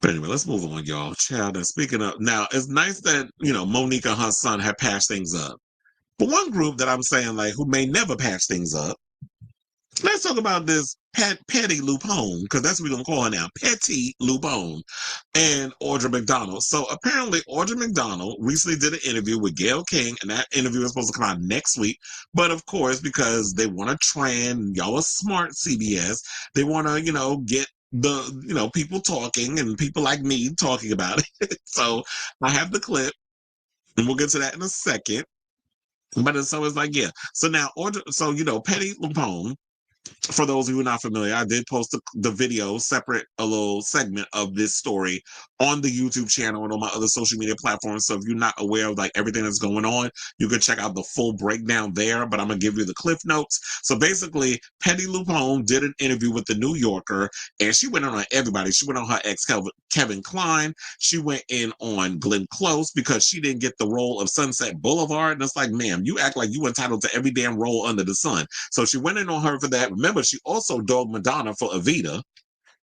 But anyway, let's move on, y'all. Child, and speaking of, now, it's nice that, Monique and her son have patched things up. But one group that I'm saying, like, who may never patch things up, let's talk about this Patti LuPone, because that's what we're going to call her now, Patti LuPone, and Audra McDonald. So apparently Audra McDonald recently did an interview with Gayle King, and that interview is supposed to come out next week. But of course, because they want to trend, y'all are smart, CBS, they want to, get the, people talking and people like me talking about it. So I have the clip, and we'll get to that in a second. But so it's like, yeah. So now, Audra, so, Patti LuPone, for those of you who are not familiar, I did post the video, separate a little segment of this story on the YouTube channel and on my other social media platforms. So if you're not aware of like everything that's going on, you can check out the full breakdown there, but I'm going to give you the cliff notes. So basically, Patti LuPone did an interview with the New Yorker, and she went on everybody. She went on her ex, Kevin Kline. She went in on Glenn Close because she didn't get the role of Sunset Boulevard. And it's like, ma'am, you act like you entitled to every damn role under the sun. So she went in on her for that. Remember, she also dogged Madonna for Evita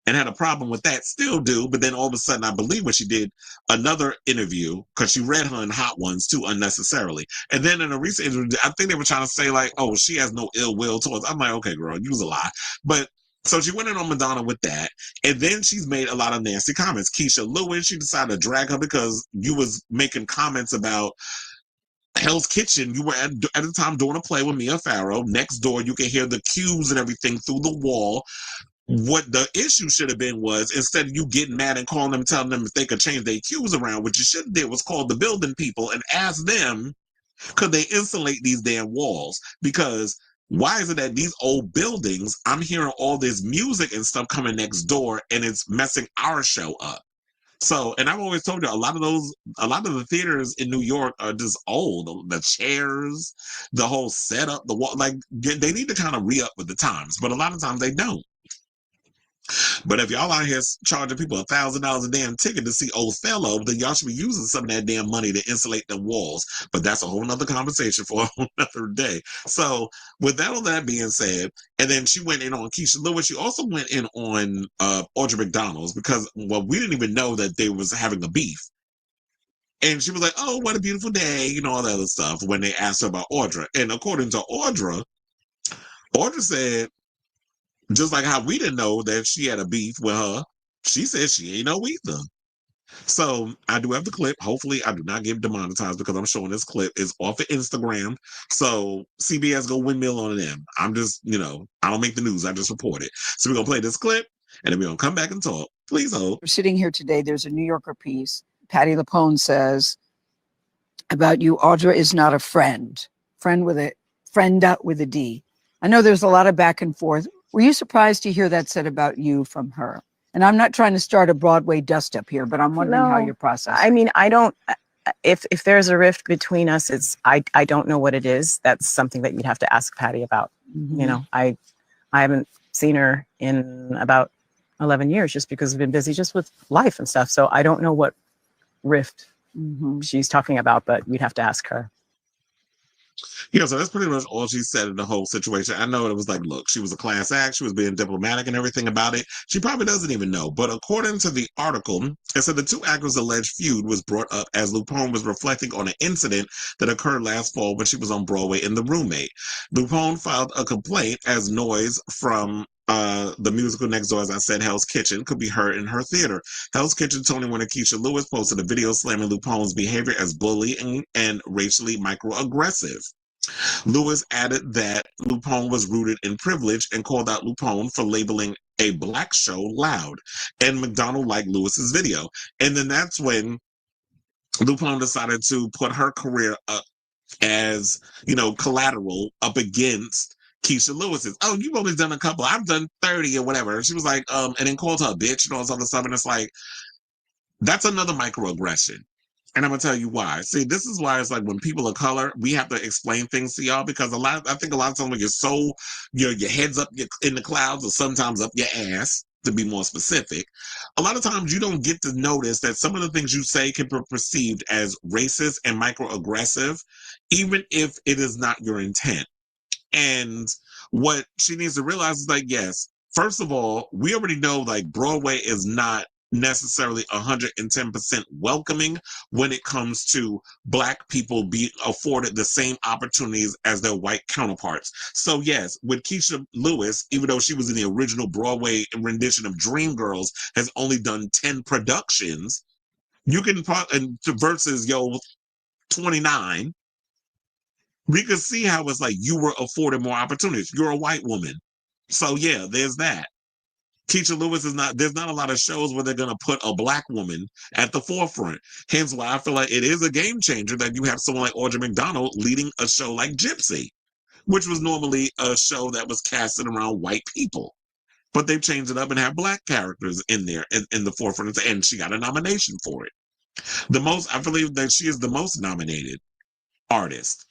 and had a problem with that, still do. But then all of a sudden, I believe when she did another interview, because she read her in Hot Ones too unnecessarily. And then in a recent interview, I think they were trying to say like, oh, she has no ill will towards. I'm like, okay, girl, use a lie. But so she went in on Madonna with that. And then she's made a lot of nasty comments. Keisha Lewis, she decided to drag her because you was making comments about Hell's Kitchen. You were at the time doing a play with Mia Farrow. Next door, you can hear the cues and everything through the wall. What the issue should have been was, instead of you getting mad and calling them, telling them if they could change their cues around, what you should have did was call the building people and ask them, could they insulate these damn walls? Because why is it that these old buildings, I'm hearing all this music and stuff coming next door, and it's messing our show up? So, and I've always told you, a lot of the theaters in New York are just old. The chairs, the whole setup, the wall, like they need to kind of re-up with the times, but a lot of times they don't. But if y'all out here charging people $1,000 a damn ticket to see Othello, then y'all should be using some of that damn money to insulate the walls. But that's a whole nother conversation for a whole nother day. So with all that being said, and then she went in on Keisha Lewis. She also went in on Audra McDonald's because, well, we didn't even know that they was having a beef. And she was like, oh, what a beautiful day, all that other stuff when they asked her about Audra. And according to Audra said, just like how we didn't know that she had a beef with her, she said she ain't know either. So I do have the clip. Hopefully I do not get demonetized because I'm showing this clip is off of Instagram. So CBS go windmill on them. I'm just, I don't make the news. I just report it. So we're going to play this clip and then we're going to come back and talk. Please hold. We're sitting here today. There's a New Yorker piece. Patti LuPone says about you, Audra is not a friend. Friend with a D. I know there's a lot of back and forth. Were you surprised to hear that said about you from her? And I'm not trying to start a Broadway dust up here, but I'm wondering how you're processing. I mean, I don't, if there's a rift between us, I don't know what it is. That's something that you'd have to ask Patti about. Mm-hmm. I haven't seen her in about 11 years just because I've been busy just with life and stuff. So I don't know what rift she's talking about, but you'd have to ask her. Yeah, so that's pretty much all she said in the whole situation. I know it was like, look, she was a class act. She was being diplomatic and everything about it. She probably doesn't even know. But according to the article, it said the two actors' alleged feud was brought up as LuPone was reflecting on an incident that occurred last fall when she was on Broadway in The Roommate. LuPone filed a complaint as noise from the musical next door, as I said, Hell's Kitchen, could be heard in her theater. Hell's Kitchen Tony winner Keisha Lewis posted a video slamming LuPone's behavior as bullying and racially microaggressive. Lewis added that LuPone was rooted in privilege and called out LuPone for labeling a black show loud, and McDonald liked Lewis's video. And then that's when LuPone decided to put her career up as, collateral up against Keisha Lewis's. Oh, you've only done a couple. I've done 30 or whatever. She was like, and then called her a bitch and all this other stuff. And it's like, that's another microaggression. And I'm gonna tell you why. See, this is why it's like when people of color, we have to explain things to y'all because I think a lot of times when your head's up in the clouds or sometimes up your ass, to be more specific, a lot of times you don't get to notice that some of the things you say can be perceived as racist and microaggressive, even if it is not your intent. And what she needs to realize is like, yes, first of all, we already know like Broadway is not necessarily 110% welcoming when it comes to Black people being afforded the same opportunities as their white counterparts. So yes, with Keisha Lewis, even though she was in the original Broadway rendition of Dreamgirls, has only done 10 productions, you can versus 29, we could see how it's like you were afforded more opportunities. You're a white woman. So yeah, there's that. Keisha Lewis there's not a lot of shows where they're going to put a Black woman at the forefront. Hence why I feel like it is a game changer that you have someone like Audra McDonald leading a show like Gypsy, which was normally a show that was casted around white people. But they've changed it up and have Black characters in there in the forefront, and she got a nomination for it. I believe that she is the most nominated artist.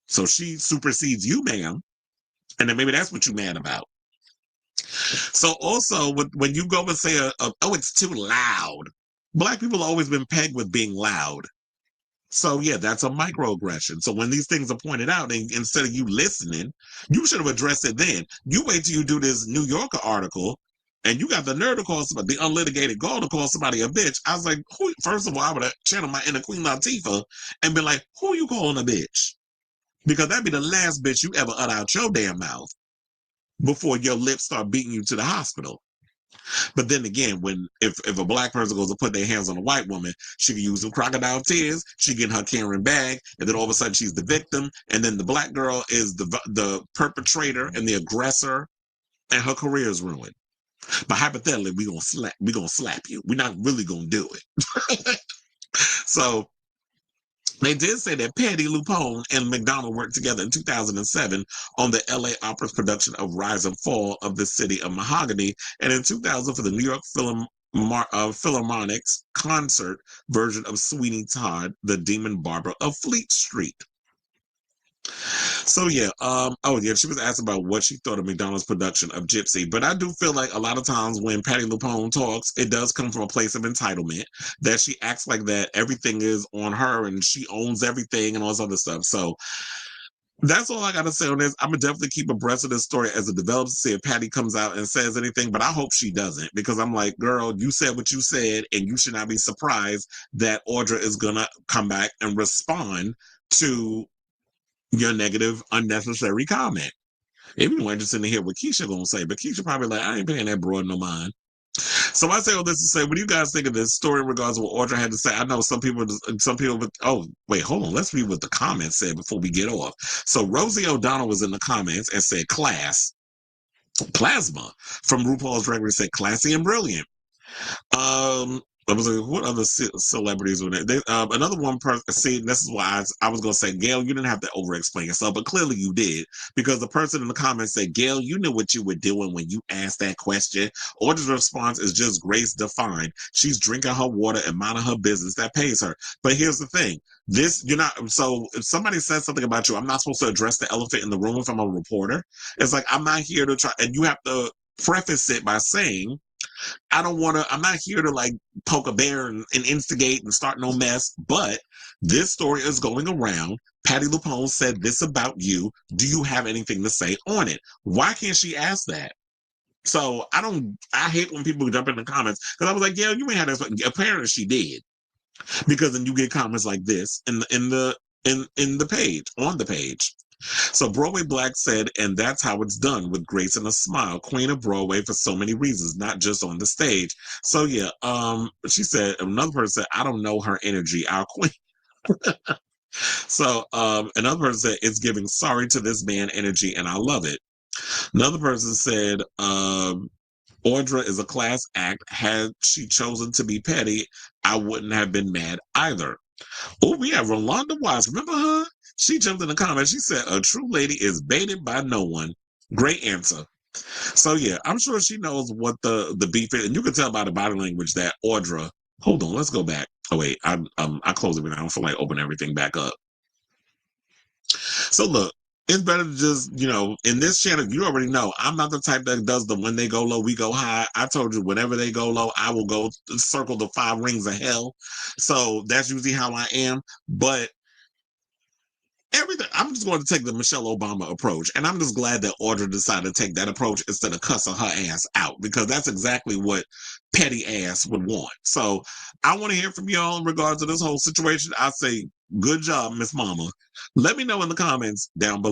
So she supersedes you, ma'am. And then maybe that's what you're mad about. So also, when you go and say, oh, it's too loud. Black people have always been pegged with being loud. So yeah, that's a microaggression. So when these things are pointed out, and instead of you listening, you should have addressed it then. You wait till you do this New Yorker article, and you got the nerve to call somebody, the unlitigated gall to call somebody a bitch. I was like, first of all, I would have channeled my inner Queen Latifah and been like, who you calling a bitch? Because that'd be the last bitch you ever utter out your damn mouth before your lips start beating you to the hospital. But then again, if a Black person goes to put their hands on a white woman, she can use some crocodile tears, she get her Karen bag, and then all of a sudden she's the victim, and then the Black girl is the perpetrator and the aggressor, and her career is ruined. But hypothetically, we gonna slap you. We're not really gonna do it. So they did say that Patti, LuPone, and McDonald worked together in 2007 on the LA Opera's production of Rise and Fall of the City of Mahogany, and in 2000 for the New York Philharmonic's concert version of Sweeney Todd, the Demon Barber of Fleet Street. So yeah, she was asked about what she thought of McDonald's production of Gypsy, but I do feel like a lot of times when Patti LuPone talks, it does come from a place of entitlement, that she acts like that everything is on her and she owns everything and all this other stuff. So that's all I got to say on this. I'm going to definitely keep abreast of this story as it develops, to see if Patti comes out and says anything, but I hope she doesn't, because I'm like, girl, you said what you said, and you should not be surprised that Audra is going to come back and respond to your negative, unnecessary comment. It'd be more interesting to hear what Keisha gonna say, but Keisha probably like, I ain't paying that broad no mind. So I say all this to say, what do you guys think of this story in regards to what Audra had to say? I know some people, oh, wait, hold on. Let's read what the comments said before we get off. So Rosie O'Donnell was in the comments and said, Plasma from RuPaul's Drag Race said, classy and brilliant. I was like, what other celebrities were there? Another one person, see, this is why I was going to say, Gail, you didn't have to over-explain yourself, but clearly you did, because the person in the comments said, Gail, you knew what you were doing when you asked that question. Audra's response is just grace defined. She's drinking her water and minding her business. That pays her. But here's the thing. So if somebody says something about you, I'm not supposed to address the elephant in the room if I'm a reporter. It's like, I'm not here to try, and you have to preface it by saying, I'm not here to like poke a bear and instigate and start no mess, but this story is going around. Patti LuPone said this about you. Do you have anything to say on it? Why can't she ask that? So I hate when people jump in the comments, because I was like, yeah, you ain't had that. Apparently she did, because then you get comments like this in the page, on the page. So Broadway Black said, and that's how it's done, with grace and a smile. Queen of Broadway for so many reasons, not just on the stage. So yeah, she said, another person said, I don't know her energy, our queen. So another person said, it's giving sorry to this man energy, and I love it. Another person said, Audra is a class act. Had she chosen to be petty, I wouldn't have been mad either. Oh, we have Rolanda Wise. Remember her? She jumped in the comments. She said, a true lady is baited by no one. Great answer. So yeah, I'm sure she knows what the beef is. And you can tell by the body language that Audra, hold on, let's go back. Oh wait, I closed it, but I don't feel like opening everything back up. So look, it's better to just, in this channel, you already know, I'm not the type that does the when they go low, we go high. I told you, whenever they go low, I will go circle the 5 rings of hell. So that's usually how I am. But everything. I'm just going to take the Michelle Obama approach, and I'm just glad that Audra decided to take that approach instead of cussing her ass out, because that's exactly what petty ass would want. So I want to hear from y'all in regards to this whole situation. I say, good job, Miss Mama. Let me know in the comments down below.